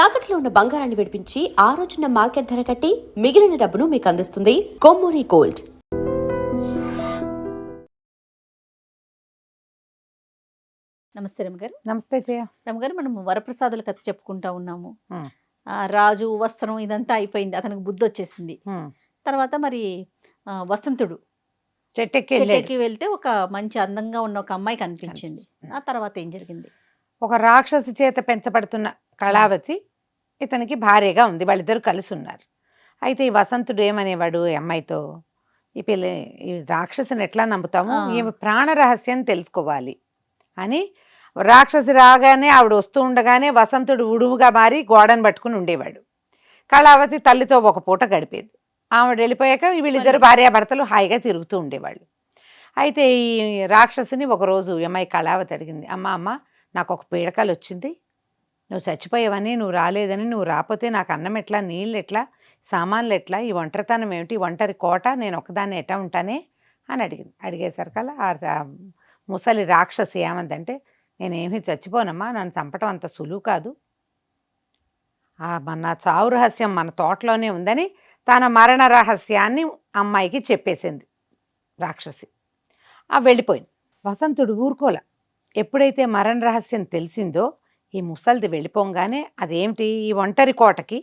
తాకట్లో ఉన్న బంగారాన్ని విడిపించి ఆ రోజున మార్కెట్ ధర కట్టి మిగిలిన డబ్బును మీకు అందిస్తుంది కొమ్మూరి గోల్డ్. నమస్తే రమగారు. నమస్తే జయ. రమగారు, మనం వరప్రసాదుల కథ చెప్పుకుంటా ఉన్నాము. రాజు వస్త్రం ఇదంతా అయిపోయింది, అతనికి బుద్ధి వచ్చేసింది. తర్వాత మరి వసంతుడు చెట్టెక్కి వెళ్తే ఒక మంచి అందంగా ఉన్న ఒక అమ్మాయి కనిపించింది. ఆ తర్వాత ఏం జరిగింది? ఒక రాక్షసి చేత పెంచబడుతున్న కళావతి ఇతనికి భార్యగా ఉంది. వాళ్ళిద్దరు కలిసి ఉన్నారు. అయితే ఈ వసంతుడు ఏమనేవాడు ఈ అమ్మాయితో, ఈ రాక్షసిని ఎట్లా నమ్ముతాము, ఈమె ప్రాణ రహస్యం తెలుసుకోవాలి అని రాక్షసి రాగానే ఆవిడ వస్తూ ఉండగానే వసంతుడు ఉడుముగా మారి గోడను పట్టుకుని ఉండేవాడు. కళావతి తల్లితో ఒక పూట గడిపేది. ఆవిడ వెళ్ళిపోయాక వీళ్ళిద్దరు భార్యాభర్తలు హాయిగా తిరుగుతూ ఉండేవాళ్ళు. అయితే ఈ రాక్షసిని ఒకరోజు అమ్మాయి కళావతి అడిగింది, అమ్మ నాకు ఒక పీడకలు వచ్చింది, నువ్వు చచ్చిపోయావని, నువ్వు రాలేదని, నువ్వు రాకపోతే నాకు అన్నం ఎట్లా, నీళ్ళు ఎట్లా, సామాన్లు ఎట్లా, ఈ ఒంటరితనం ఏమిటి, ఒంటరి కోట, నేను ఒకదాన్ని ఎట్లా ఉంటానే అని అడిగింది. అడిగేసరికల్లా ఆ ముసలి రాక్షసి ఏమందంటే, నేనేమీ చచ్చిపోనమ్మా, నన్ను చంపటం అంత సులువు కాదు, మన చావు రహస్యం మన తోటలోనే ఉందని తన మరణ రహస్యాన్ని అమ్మాయికి చెప్పేసింది రాక్షసి. వెళ్ళిపోయింది. వసంతుడు ఊరుకోలే. ఎప్పుడైతే మరణ రహస్యం తెలిసిందో ఈ ముసలిది వెళ్ళిపోగానే అదేమిటి, ఈ ఒంటరి కోటకి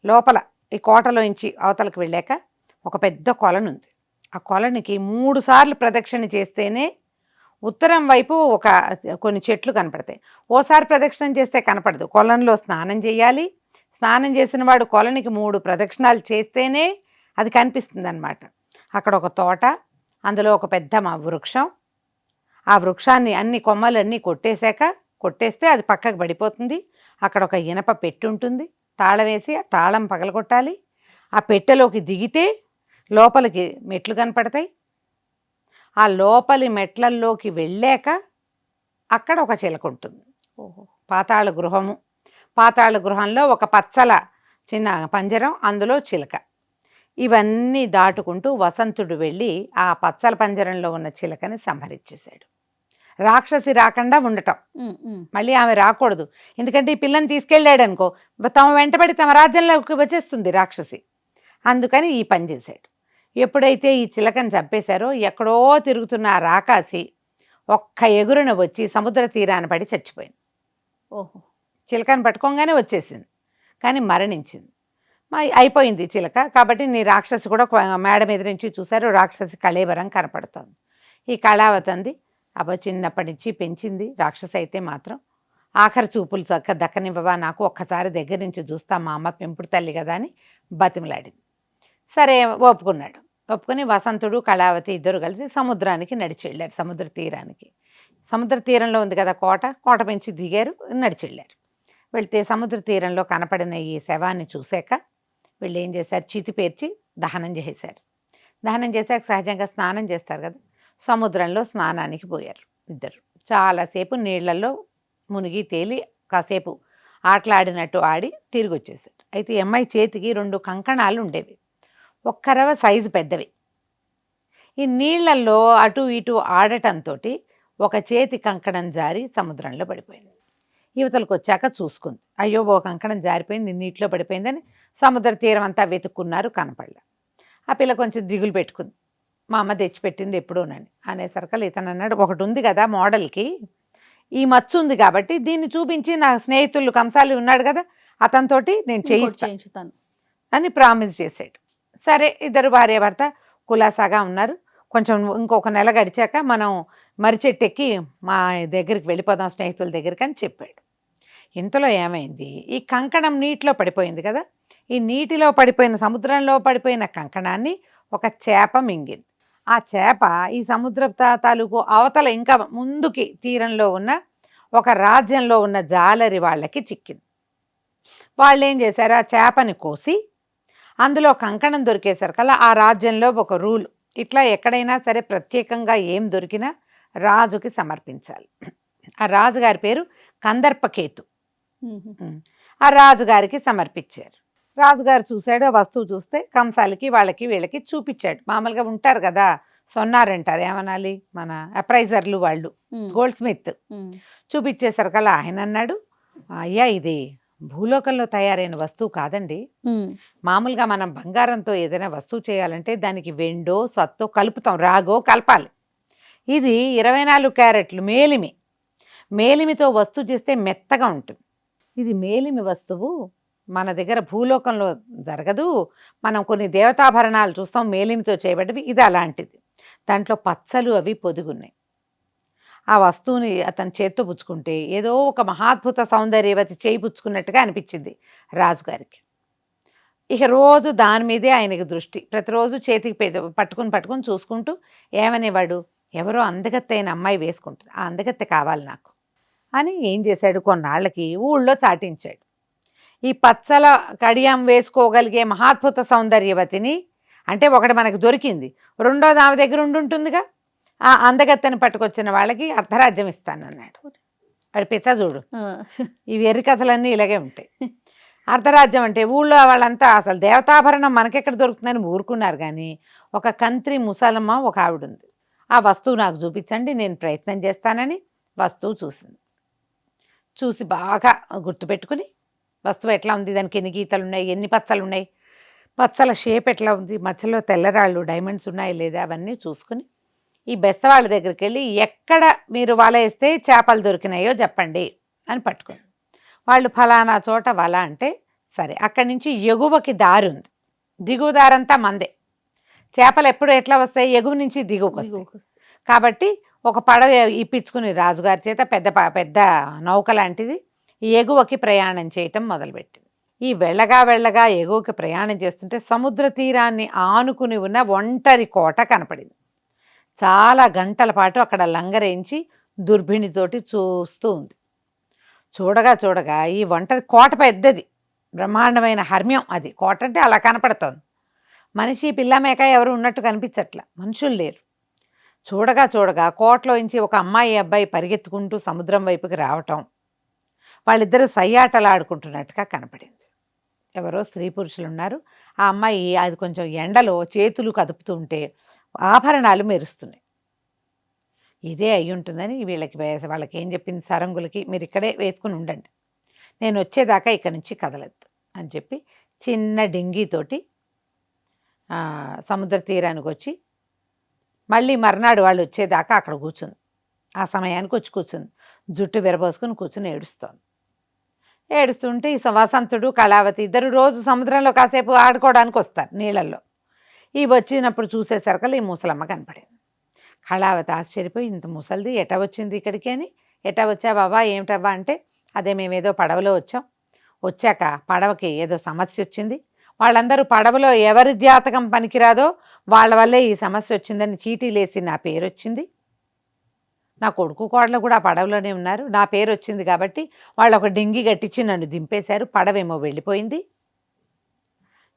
లోపల, ఈ కోటలోంచి అవతలకు వెళ్ళాక ఒక పెద్ద కొలనుంది. ఆ కొలనికి 3 సార్లు ప్రదక్షిణ చేస్తేనే ఉత్తరం వైపు కొన్ని చెట్లు కనపడతాయి. ఓసారి ప్రదక్షిణ చేస్తే కనపడదు. కొలంలో స్నానం చేయాలి. స్నానం చేసిన వాడు కొలనికి 3 ప్రదక్షిణాలు చేస్తేనే అది కనిపిస్తుంది అన్నమాట. అక్కడ ఒక తోట, అందులో ఒక పెద్ద వృక్షం. ఆ వృక్షాన్ని అన్ని కొమ్మలన్నీ కొట్టేస్తే అది పక్కకు పడిపోతుంది. అక్కడ ఒక ఇనప పెట్టె ఉంటుంది. తాళం వేసి ఆ తాళం పగలగొట్టాలి. ఆ పెట్టెలోకి దిగితే లోపలికి మెట్లు కనపడతాయి. ఆ లోపలి మెట్లల్లోకి వెళ్ళాక అక్కడ ఒక చిలక ఉంటుంది. పాతాళ గృహము. పాతాళ గృహంలో ఒక పచ్చల చిన్న పంజరం, అందులో చిలక. ఇవన్నీ దాటుకుంటూ వసంతుడు వెళ్ళి ఆ పచ్చల పంజరంలో ఉన్న చిలకని సంహరించేశాడు. రాక్షసి రాకుండా ఉండటం, మళ్ళీ ఆమె రాకూడదు. ఎందుకంటే ఈ పిల్లని తీసుకెళ్ళాడు అనుకో, తమ వెంటబడి తమ రాజ్యంలోకి వచ్చేస్తుంది రాక్షసి. అందుకని ఈ పని చేశాడు. ఎప్పుడైతే ఈ చిలకని చంపేశారో, ఎక్కడో తిరుగుతున్న ఆ రాకాసి ఒక్క ఎగురున వచ్చి సముద్ర తీరాన్ని పడి చచ్చిపోయింది. చిలకని పట్టుకోగానే వచ్చేసింది, కానీ మరణించింది. అయిపోయింది చిలక. కాబట్టి నీ రాక్షసి కూడా మేడ మీద నుంచి చూశారు, రాక్షసి కళేబరం కనపడుతుంది. ఈ కళావతంది చిన్నప్పటి నుంచి పెంచింది రాక్షసి అయితే మాత్రం, ఆఖరి చూపులు దక్కనివ్వవా, నాకు ఒక్కసారి దగ్గర నుంచి చూస్తా, మా అమ్మ పెంపుడు తల్లి కదా అని బతిమలాడింది. సరే ఒప్పుకున్నాడు. ఒప్పుకొని వసంతుడు కళావతి ఇద్దరు కలిసి సముద్రానికి నడిచి వెళ్ళారు. సముద్ర తీరానికి. సముద్ర తీరంలో ఉంది కదా కోట పెంచి దిగారు, నడిచి వెళ్ళారు. వెళ్తే సముద్ర తీరంలో కనపడిన ఈ శవాన్ని చూశాక వీళ్ళు ఏం చేశారు, చితి పేర్చి దహనం చేశారు. దహనం చేశాక సహజంగా స్నానం చేస్తారు కదా, సముద్రంలో స్నానానికి పోయారు ఇద్దరు. చాలాసేపు నీళ్లలో మునిగి తేలి కాసేపు ఆటలాడినట్టు ఆడి తిరిగి వచ్చేసారు. అయితే ఈ అమ్మాయి చేతికి 2 కంకణాలు ఉండేవి, ఒక్కరవ సైజు పెద్దవి. ఈ నీళ్లలో అటు ఇటు ఆడటంతో ఒక చేతి కంకణం జారి సముద్రంలో పడిపోయింది. యువతలకు వచ్చాక చూసుకుంది, అయ్యో ఓ కంకణం జారిపోయింది, నీటిలో పడిపోయిందని సముద్ర తీరం అంతా వెతుక్కున్నారు, కనపడలే. ఆ పిల్ల కొంచెం దిగులు పెట్టుకుంది, మా అమ్మ తెచ్చిపెట్టింది ఎప్పుడోనని. అనేసరికల్ ఇతను అన్నాడు, ఒకటి ఉంది కదా మోడల్కి, ఈ మచ్చు ఉంది కాబట్టి దీన్ని చూపించి నా స్నేహితులు కంసాలి ఉన్నాడు కదా అతనితోటి నేను చేయించుతాను అని ప్రామిస్ చేశాడు. సరే, ఇద్దరు భార్యాభర్త కులాసాగా ఉన్నారు. కొంచెం ఇంకొక నెల గడిచాక మనం మరిచెట్టెక్కి మా దగ్గరికి వెళ్ళిపోదాం స్నేహితుల దగ్గరికి అని చెప్పాడు. ఇంతలో ఏమైంది, ఈ కంకణం నీటిలో పడిపోయింది కదా, ఈ నీటిలో పడిపోయిన, సముద్రంలో పడిపోయిన కంకణాన్ని ఒక చేప మింగింది. ఆ చేప ఈ సముద్ర తాలూకు అవతల ఇంకా ముందుకి తీరంలో ఉన్న ఒక రాజ్యంలో ఉన్న జాలరి వాళ్ళకి చిక్కింది. వాళ్ళు ఏం చేశారు, ఆ చేపని కోసి అందులో కంకణం దొరికేసరికల్లా ఆ రాజ్యంలో ఒక రూల్, ఇట్లా ఎక్కడైనా సరే ప్రత్యేకంగా ఏం దొరికినా రాజుకి సమర్పించాలి. ఆ రాజుగారి పేరు కందర్పకేతు. ఆ రాజుగారికి సమర్పించారు. రాజుగారు చూశాడు, ఆ వస్తువు చూస్తే కంసాలకి వాళ్ళకి వీళ్ళకి చూపించాడు. మామూలుగా ఉంటారు కదా, సొన్నారంటారు, ఏమనాలి, మన అప్రైజర్లు వాళ్ళు, గోల్డ్ స్మిత్. చూపించేసరికల్లా ఆయన అన్నాడు, అయ్యా ఇది భూలోకంలో తయారైన వస్తువు కాదండి. మామూలుగా మనం బంగారంతో ఏదైనా వస్తువు చేయాలంటే దానికి వెండో సత్తో కలుపుతాం, రాగో కలపాలి. ఇది 24 క్యారెట్లు మేలిమితో వస్తువు చేస్తే మెత్తగా ఉంటుంది. ఇది మేలిమి వస్తువు మన దగ్గర భూలోకంలో జరగదు. మనం కొన్ని దేవతాభరణాలు చూస్తాం మేలిమితో చేయబడ్డవి, ఇది అలాంటిది. దాంట్లో పచ్చలు అవి పొదుగున్నాయి. ఆ వస్తువుని అతని చేత్తో పుచ్చుకుంటే ఏదో ఒక మహాద్భుత సౌందర్యవతి చేయి పుచ్చుకున్నట్టుగా అనిపించింది రాజుగారికి. ఇక రోజు దాని మీదే ఆయనకి దృష్టి. ప్రతిరోజు చేతికి పట్టుకుని చూసుకుంటూ ఏమనేవాడు, ఎవరో అందగత్తైన అమ్మాయి వేసుకుంటుంది, ఆ అందగత్తె కావాలి నాకు అని ఏం చేశాడు, కొన్నాళ్ళకి ఊళ్ళో చాటించాడు. ఈ పచ్చల కడియం వేసుకోగలిగే మహాద్భుత సౌందర్యవతిని, అంటే ఒకటి మనకు దొరికింది, రెండోది ఆమె దగ్గర ఉంటుందిగా, ఆ అందగత్తెని పట్టుకొచ్చిన వాళ్ళకి అర్ధరాజ్యం ఇస్తానన్నాడు. వాడి పిచ్చ చూడు, ఈ వెర్రి కథలన్నీ ఇలాగే ఉంటాయి. అర్ధరాజ్యం అంటే ఊళ్ళో వాళ్ళంతా అసలు దేవతాభరణం మనకెక్కడ దొరుకుతుందని ఊరుకున్నారు. కానీ ఒక కంత్రి ముసలమ్మ ఒక ఆవిడ ఉంది, ఆ వస్తువు నాకు చూపించండి నేను ప్రయత్నం చేస్తానని వస్తువు చూసింది. చూసి బాగా గుర్తుపెట్టుకుని వస్తువు ఎట్లా ఉంది, దానికి ఎన్ని గీతలు ఉన్నాయి, ఎన్ని పచ్చలు ఉన్నాయి, పచ్చల షేప్ ఎట్లా ఉంది, మధ్యలో తెల్లరాళ్ళు డైమండ్స్ ఉన్నాయి లేదా అవన్నీ చూసుకుని ఈ బెస్తవాళ్ళ దగ్గరికి వెళ్ళి ఎక్కడ మీరు వల వేస్తే చేపలు దొరికినాయో చెప్పండి అని పట్టుకుని, వాళ్ళు ఫలానా చోట వల అంటే సరే, అక్కడి నుంచి ఎగువకి దారి ఉంది, దిగువ దారంతా మందే. చేపలు ఎప్పుడు ఎట్లా వస్తాయి, ఎగువ నుంచి దిగువకు వస్తాయి. కాబట్టి ఒక పడవ ఇప్పించుకుని రాజుగారి చేత పెద్ద నౌక లాంటిది ఎగువకి ప్రయాణం చేయటం మొదలుపెట్టింది. ఈ వెళ్ళగా ఎగువకి ప్రయాణం చేస్తుంటే సముద్ర తీరాన్ని ఆనుకుని ఉన్న ఒంటరి కోట కనపడింది. చాలా గంటల పాటు అక్కడ లంగరేంచి దుర్భిణితోటి చూస్తూ ఉంది. చూడగా ఈ ఒంటరి కోట పెద్దది, బ్రహ్మాండమైన హర్మ్యం. అది కోట అంటే అలా కనపడుతోంది. మనిషి పిల్ల మేక ఎవరు ఉన్నట్టు కనిపించట్లా, మనుషులు లేరు. చూడగా కోటలోంచి ఒక అమ్మాయి అబ్బాయి పరిగెత్తుకుంటూ సముద్రం వైపుకి రావటం, వాళ్ళిద్దరూ సయ్యాటలాడుకుంటున్నట్టుగా కనపడింది. ఎవరో స్త్రీ పురుషులు ఉన్నారు. ఆ అమ్మాయి అది కొంచెం ఎండలో చేతులు కదుపుతూ ఉంటే ఆభరణాలు మెరుస్తున్నాయి. ఇదే అయి ఉంటుందని వాళ్ళకి ఏం చెప్పింది, సరంగులకి మీరు ఇక్కడే వేసుకుని ఉండండి, నేను వచ్చేదాకా ఇక్కడి నుంచి కదలద్దు అని చెప్పి చిన్న డింగీతోటి సముద్ర తీరానికి వచ్చి మళ్ళీ మర్నాడు వాళ్ళు వచ్చేదాకా అక్కడ కూర్చుంది. ఆ సమయానికి వచ్చి కూర్చుంది, జుట్టు విరబోసుకుని కూర్చుని ఏడుస్తుంటే ఈ వసంతుడు కళావతి ఇద్దరు రోజు సముద్రంలో కాసేపు ఆడుకోవడానికి వస్తారు నీళ్ళల్లో. ఈ వచ్చినప్పుడు చూసేసరికల్లా ఈ ముసలమ్మ కనపడింది. కళావతి ఆశ్చర్యపోయి, ఇంత ముసలిది ఎటా వచ్చింది ఇక్కడికి అని, ఎటా వచ్చా బాబా ఏమిటవ్వా అంటే, అదే మేమేదో పడవలో వచ్చాక పడవకి ఏదో సమస్య వచ్చింది, వాళ్ళందరూ పడవలో ఎవరి జాతకం పనికిరాదో వాళ్ళ వల్లే ఈ సమస్య వచ్చిందని చీటీలేసి నా పేరు వచ్చింది, నా కొడుకు కోడలు కూడా ఆ పడవలోనే ఉన్నారు, నా పేరు వచ్చింది కాబట్టి వాళ్ళు ఒక డింగి కట్టించి నన్ను దింపేశారు, పడవేమో వెళ్ళిపోయింది,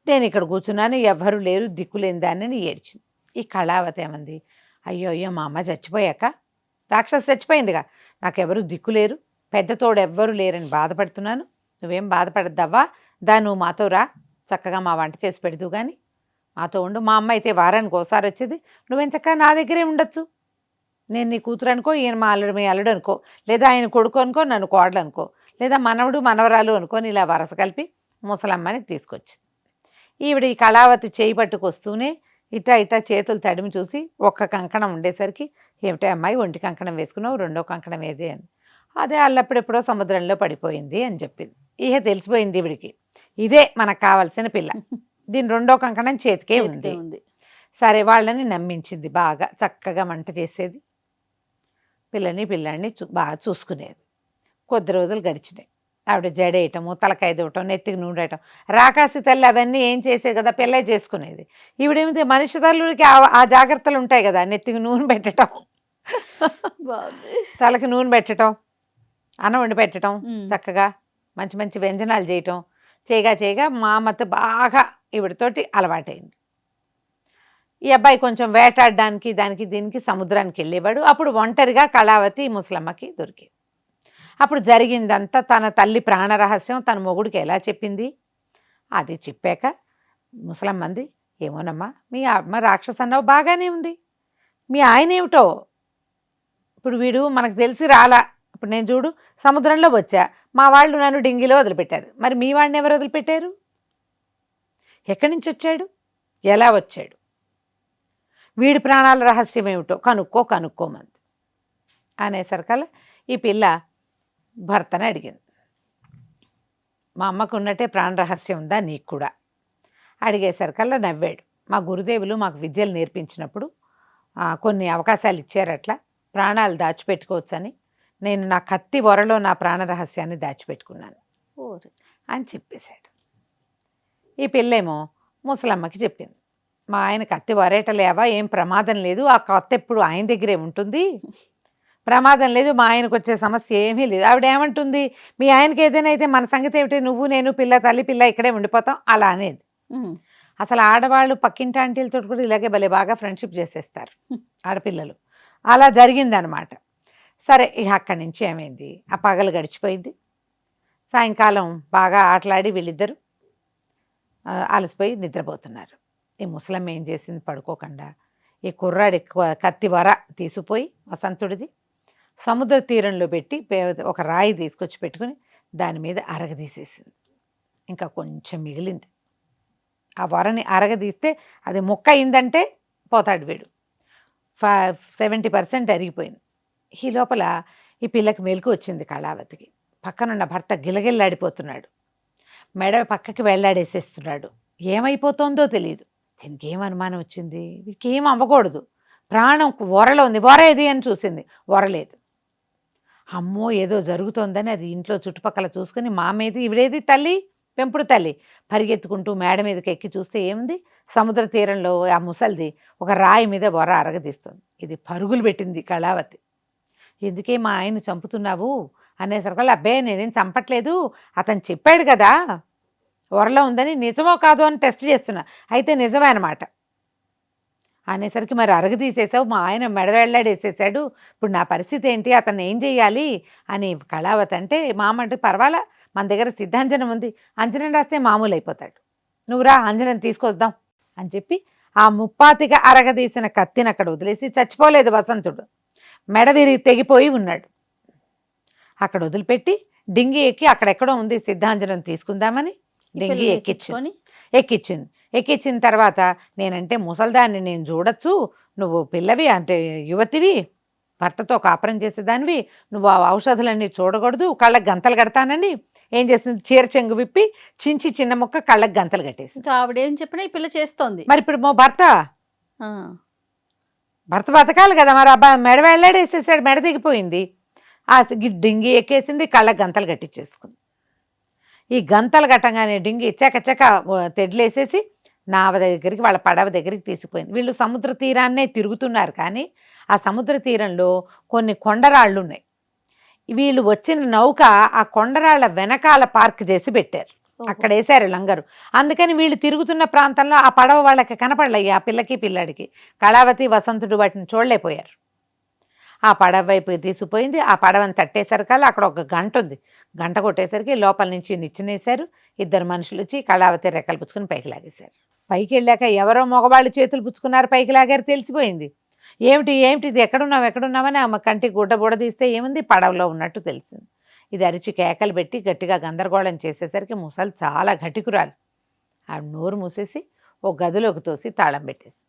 నేను ఇక్కడ కూర్చున్నాను, ఎవ్వరూ లేరు, దిక్కులేని దాన్ని ఏడ్చింది. ఈ కళావతి ఏమంది, అయ్యో మా అమ్మ చచ్చిపోయాక, రాక్షసు చచ్చిపోయిందిగా, నాకెవరు దిక్కులేరు, పెద్ద తోడు ఎవ్వరూ లేరని బాధపడుతున్నాను, నువ్వేం బాధపడద్దవ్వా, నువ్వు మాతో రా, చక్కగా మా వంట చేసి పెడదు కానీ మాతో ఉండు, మా అమ్మ అయితే వారానికి ఒకసారి వచ్చేది, నువ్వేం చక్కగా నా దగ్గరే ఉండొచ్చు, నేను నీ కూతురు అనుకో, ఈయన మీ అల్లుడు అనుకో, లేదా ఆయన కొడుకు అనుకో, నన్ను కోడలు అనుకో, లేదా మనవడు మనవరాలు అనుకోని ఇలా వరస కలిపి ముసలమ్మని తీసుకొచ్చింది. ఈవిడ ఈ కళావతి చేయి పట్టుకొస్తూనే ఇటా చేతులు తడిమి చూసి ఒక్క కంకణం ఉండేసరికి, ఏమిటో అమ్మాయి ఒంటి కంకణం వేసుకున్నావు, రెండో కంకణం ఏదే అని, అదే అల్లప్పుడెప్పుడో సముద్రంలో పడిపోయింది అని చెప్పింది. ఇహ తెలిసిపోయింది ఈవిడికి, ఇదే మనకు కావాల్సిన పిల్ల, దీని రెండో కంకణం చేతికే ఉంది. సరే వాళ్ళని నమ్మించింది, బాగా చక్కగా వంట చేసేది, పిల్లాన్ని బాగా చూసుకునేది. కొద్ది రోజులు గడిచినాయి. ఆవిడ జడేయటము, తలకాయ దువ్వటం, నెత్తికి నూనె వేయటం, రాకాసి తల్లి అవన్నీ ఏం చేసేది కదా, పిల్ల చేసుకునేది. ఈవిడేమిటి మనిషి తల్లుడికి ఆ జాగ్రత్తలు ఉంటాయి కదా, నెత్తికి నూనె పెట్టడం, తలకి నూనె పెట్టడం, అన్నం వండి పెట్టడం, చక్కగా మంచి మంచి వ్యంజనాలు చేయటం, చేయగా మా అమ్మతో బాగా ఈవిడతోటి అలవాటైంది. ఈ అబ్బాయి కొంచెం వేటాడడానికి దానికి దీనికి సముద్రానికి వెళ్ళేవాడు. అప్పుడు ఒంటరిగా కళావతి ముసలమ్మకి దొరికేది. అప్పుడు జరిగిందంతా తన తల్లి ప్రాణరహస్యం తన మొగుడికి ఎలా చెప్పింది, అది చెప్పాక ముసలమ్మంది, ఏమోనమ్మా మీ అమ్మ రాక్షస అన్నావు బాగానే ఉంది, మీ ఆయన ఏమిటో ఇప్పుడు వీడు మనకు తెలిసి రాలా, ఇప్పుడు నేను చూడు సముద్రంలో వచ్చా, మా వాళ్ళు నన్ను డింగిలో వదిలిపెట్టారు. మరి మీ వాడిని ఎవరు వదిలిపెట్టారు? ఎక్కడి నుంచి వచ్చాడు? ఎలా వచ్చాడు? వీడి ప్రాణాల రహస్యం ఏమిటో కనుక్కోమంది అనేసరికల్లా ఈ పిల్ల భర్తని అడిగింది. మా అమ్మకు ఉన్నట్టే ప్రాణ రహస్యం ఉందా నీకు కూడా? అడిగేసరికల్లా నవ్వాడు. మా గురుదేవులు మాకు విద్యలు నేర్పించినప్పుడు కొన్ని అవకాశాలు ఇచ్చారట్లా ప్రాణాలు దాచిపెట్టుకోవచ్చని. నేను నా కత్తి వరలో నా ప్రాణ రహస్యాన్ని దాచిపెట్టుకున్నాను అని చెప్పేశాడు. ఈ పిల్లేమో ముసలమ్మకి చెప్పింది. మా ఆయన కత్తి వరేటలేవా, ఏం ప్రమాదం లేదు, ఆ కత్తి ఎప్పుడు ఆయన దగ్గరే ఉంటుంది, ప్రమాదం లేదు, మా ఆయనకు వచ్చే సమస్య ఏమీ లేదు. ఆవిడ ఏమంటుంది, మీ ఆయనకి ఏదైనా అయితే మన సంగతి ఏమిటి, నువ్వు నేను పిల్ల తల్లి పిల్ల ఇక్కడే ఉండిపోతాం అలా అనేది. అసలు ఆడవాళ్ళు పక్కింటి ఆంటీలతో కూడా ఇలాగే భలే బాగా ఫ్రెండ్షిప్ చేసేస్తారు ఆడపిల్లలు. అలా జరిగిందనమాట. సరే ఇక అక్కడి నుంచి ఏమైంది, ఆ పగలు గడిచిపోయింది. సాయంకాలం బాగా ఆటలాడి వీళ్ళిద్దరు అలసిపోయి నిద్రపోతున్నారు. ఈ ముసలమ్మ ఏం చేసింది, పడుకోకుండా ఈ కుర్రాడి కత్తి వర తీసుకుపోయి వసంతుడిది సముద్ర తీరంలో పెట్టి ఒక రాయి తీసుకొచ్చి పెట్టుకుని దాని మీద అరగదీసేసింది. ఇంకా కొంచెం మిగిలింది. ఆ వరని అరగదీస్తే అది ముక్క అయిందంటే పోతాడు వీడు. 70% అరిగిపోయింది. ఈ లోపల ఈ పిల్లకి మెలకు వచ్చింది కళావతికి. పక్కనున్న భర్త గిలగిల్లాడిపోతున్నాడు, మెడ పక్కకి వెళ్ళాడేసేస్తున్నాడు. ఏమైపోతుందో తెలియదు. దీనికి ఏం అనుమానం వచ్చింది, వీడికి ఏం అవ్వకూడదు, ప్రాణం వరలో ఉంది, వర ఏది అని చూసింది, వరలేదు. అమ్మో ఏదో జరుగుతోందని అది ఇంట్లో చుట్టుపక్కల చూసుకుని మా మీద ఇవిడేది తల్లి, పెంపుడు తల్లి, పరిగెత్తుకుంటూ మేడ మీదకి ఎక్కి చూస్తే ఏముంది, సముద్ర తీరంలో ఆ ముసలిది ఒక రాయి మీద వర అరగదీస్తుంది. ఇది పరుగులు పెట్టింది కళావతి. ఎందుకే మా ఆయన చంపుతున్నావు అనేసరికల్లా, అబ్బే నేనేం చంపట్లేదు, అతను చెప్పాడు కదా వరలో ఉందని, నిజమో కాదో అని టెస్ట్ చేస్తున్నా, అయితే నిజమే అనమాట అనేసరికి, మరి అరగదీసేసావు, మా ఆయన మెడవెళ్ళాడేసేసాడు, ఇప్పుడు నా పరిస్థితి ఏంటి, అతను ఏం చెయ్యాలి అని కళావతి అంటే, మామంటే పర్వాలా మన దగ్గర సిద్ధాంజనం ఉంది, అంజనం రాస్తే మామూలు అయిపోతాడు, నువ్వు రా అంజనం తీసుకొద్దాం అని చెప్పి ఆ ముప్పాతిగా అరగదీసిన కత్తిని అక్కడ వదిలేసి, చచ్చిపోలేదు వసంతుడు, మెడ విరిగి తెగిపోయి ఉన్నాడు. అక్కడ వదిలిపెట్టి డింగి ఎక్కి అక్కడెక్కడో ఉంది సిద్ధాంజనం తీసుకుందామని డింగి ఎక్కించింది. ఎక్కించిన తర్వాత, నేనంటే ముసల్దాన్ని నేను చూడొచ్చు, నువ్వు పిల్లవి అంటే యువతివి, భర్తతో కాపురం చేసేదానివి, నువ్వు ఆ ఔషధాలన్నీ చూడకూడదు, కళ్ళకి గంతలు కడతానని ఏం చేసింది, చీర చెంగు విప్పి చించి చిన్న ముక్క కళ్ళకి గంతలు కట్టేసి. ఇంకా ఆవిడేం చెప్పినా ఈ పిల్ల చేస్తోంది. మరి ఇప్పుడు భర్త బతకాలి కదా, మరి అబ్బాయి మెడ వెళ్ళాడేసేసాడు, మెడ దిగిపోయింది, ఆ డింగి ఎక్కేసింది, కళ్ళకి గంతలు కట్టించేసుకుంది. ఈ గంతలు కట్టంగానే డింగి చెక్క తెడ్లేసేసి నావ దగ్గరికి, వాళ్ళ పడవ దగ్గరికి తీసుకుపోయింది. వీళ్ళు సముద్ర తీరాన్నే తిరుగుతున్నారు, కానీ ఆ సముద్ర తీరంలో కొన్ని కొండరాళ్ళు ఉన్నాయి. వీళ్ళు వచ్చిన నౌక ఆ కొండరాళ్ళ వెనకాల పార్క్ చేసి పెట్టారు, అక్కడ వేశారు లంగరు. అందుకని వీళ్ళు తిరుగుతున్న ప్రాంతంలో ఆ పడవ వాళ్ళకి కనపడలయ్యి, ఆ పిల్లకి పిల్లాడికి. కళావతి వసంతుడు వాటిని చూడలేకపోయారు. ఆ పడవ వైపు తీసుకుపోయింది. ఆ పడవని తట్టేసరికల్లా అక్కడ ఒక గంట ఉంది, గంట కొట్టేసరికి లోపల నుంచి నిచ్చినేశారు. ఇద్దరు మనుషులు వచ్చి కళావతి రెక్కలు పుచ్చుకుని పైకి లాగేశారు. పైకి వెళ్ళాక ఎవరో మగవాళ్ళు చేతులు పుచ్చుకున్నారు, పైకి లాగారు, తెలిసిపోయింది. ఏమిటి ఇది, ఎక్కడున్నామని ఆమె కంటికి గుడ్డ తీస్తే ఏముంది, పడవలో ఉన్నట్టు తెలిసింది. ఇది అరిచి కేకలు పెట్టి గట్టిగా గందరగోళం చేసేసరికి ముసలి చాలా ఘటికురాలు, ఆ నోరు మూసేసి ఓ గదిలోకి తోసి తాళం పెట్టేసి,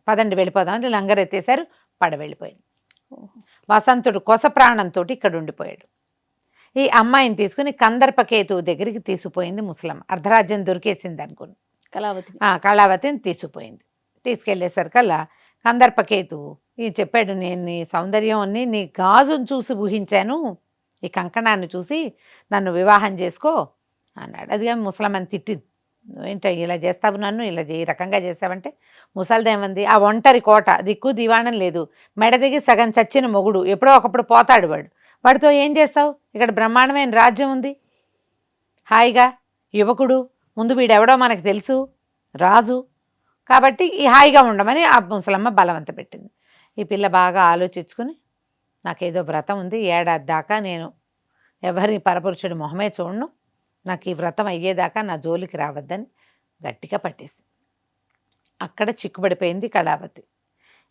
పదండి వెళ్ళిపోదామని లంగరెత్తేశారు. పడవ వెళ్ళిపోయింది. వసంతుడు కొస ప్రాణంతో ఇక్కడ ఉండిపోయాడు. ఈ అమ్మాయిని తీసుకుని కందర్పకేతువు దగ్గరికి తీసుకుపోయింది ముసలమ్మ. అర్ధరాజ్యం దొరికేసింది అనుకుని కళావతిని తీసుకుపోయింది. తీసుకెళ్లేసరికల్లా కందర్పకేతువు చెప్పాడు, నేను నీ సౌందర్యాన్ని, నీ గాజును చూసి ఊహించాను, ఈ కంకణాన్ని చూసి నన్ను వివాహం చేసుకో అన్నాడు. అది కానీ ముసలమ్మని తిట్టింది, ఏంటో ఇలా చేస్తావు, నన్ను ఇలా ఈ రకంగా చేస్తావంటే. ముసలిదేమంది, ఆ ఒంటరి కోట, దిక్కు దివాణం లేదు, మెడ దిగి సగం చచ్చిన మొగుడు, ఎప్పుడో ఒకప్పుడు పోతాడు వాడితో ఏం చేస్తావు, ఇక్కడ బ్రహ్మాండమైన రాజ్యం ఉంది, హాయిగా యువకుడు, ముందు వీడెవడో మనకు తెలుసు, రాజు, కాబట్టి ఈ హాయిగా ఉండమని ఆ ముసలమ్మ బలవంత పెట్టింది. ఈ పిల్ల బాగా ఆలోచించుకుని, నాకేదో వ్రతం ఉంది, ఏడాది దాకా నేను ఎవరిని పరపురుషుడి మొహమే చూడను, నాకు ఈ వ్రతం అయ్యేదాకా నా జోలికి రావద్దని గట్టిగా పట్టేసి అక్కడ చిక్కుబడిపోయింది కళావతి.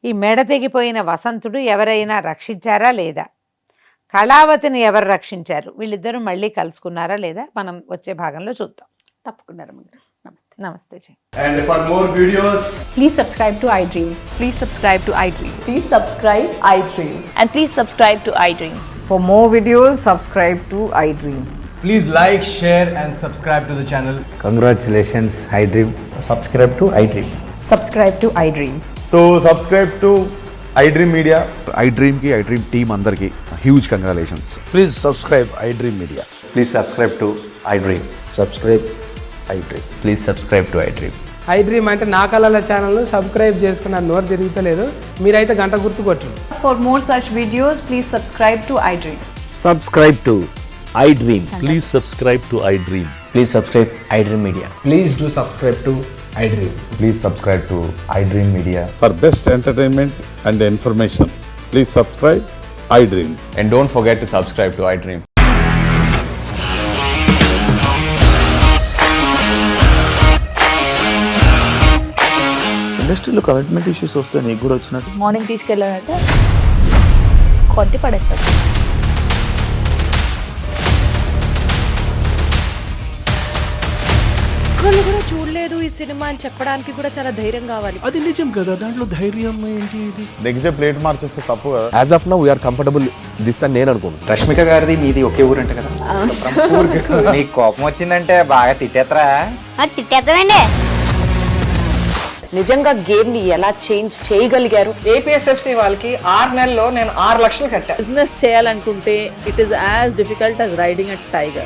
ఈ మెడ తెగిపోయిన వసంతుడు ఎవరైనా రక్షించారా లేదా, కళావతిని ఎవరు రక్షించారు? వీళ్ళిద్దరూ మళ్ళీ కలుసుకున్నారా లేదా? మనం వచ్చే భాగంలో చూద్దాం. తప్పకుండా రమ్మగారు. నమస్తే. నమస్తే G. And for more videos, Please subscribe to iDream. Please subscribe to iDream. Please subscribe iDream. And please subscribe to iDream. For more videos, subscribe to iDream. please like, share and subscribe to the channel. Congratulations, iDream. Subscribe to iDream. Subscribe to iDream. So subscribe to iDream Media. iDream की iDream team अंदर की huge congratulations. Please subscribe iDream Media. Please subscribe to iDream. Subscribe iDream. Please subscribe to iDream. iDream అంటే నా కళల ఛానల్ను subscribe చేసుకున్న నోరు తిరుగుతలేదు, మీరైతే గంట గుర్తు కొట్టండి. For more such videos, please subscribe to iDream. Subscribe to iDream. Please subscribe to iDream. Please subscribe iDream Media. Please do subscribe to iDream. Please subscribe to iDream Media. For best entertainment and information, please subscribe iDream. And don't forget to subscribe to iDream. ఇండస్ట్రీలో commitment issues వస్తే నీకు కూడా వచ్చినట్టు morning తీసుకెళ్ళాలంటే కొట్టి పడేస్తారు. ఒక్కళ్ళు కూడా చూడలేదు ఈ సినిమా అని చెప్పడానికి కూడా చాలా ధైర్యం కావాలి. అది నిజం కదా, దాంట్లో ధైర్యం ఏంటి? నెక్స్ట్ డే ప్లేట్ మార్చేస్తే తప్పు కదా. As of now, we are comfortable this అని నేను అనుకుంటున్నాను. రష్మిక గారిది మీది ఒకే ఊరంట కదా? నీకు కోపం వచ్చిందంటే బాగా తిట్టేత్తరా? తిట్టేద్దామండి. నిజంగా గేమ్ ని ఎలా చేంజ్ చేయగలిగారు? ఏపీఎస్ఎఫ్సి వాళ్ళకి 6 నెలల్లో నేను 6 లక్షలు కట్టా. బిజినెస్ చేయాలనుకుంటే it is as difficult as riding a tiger.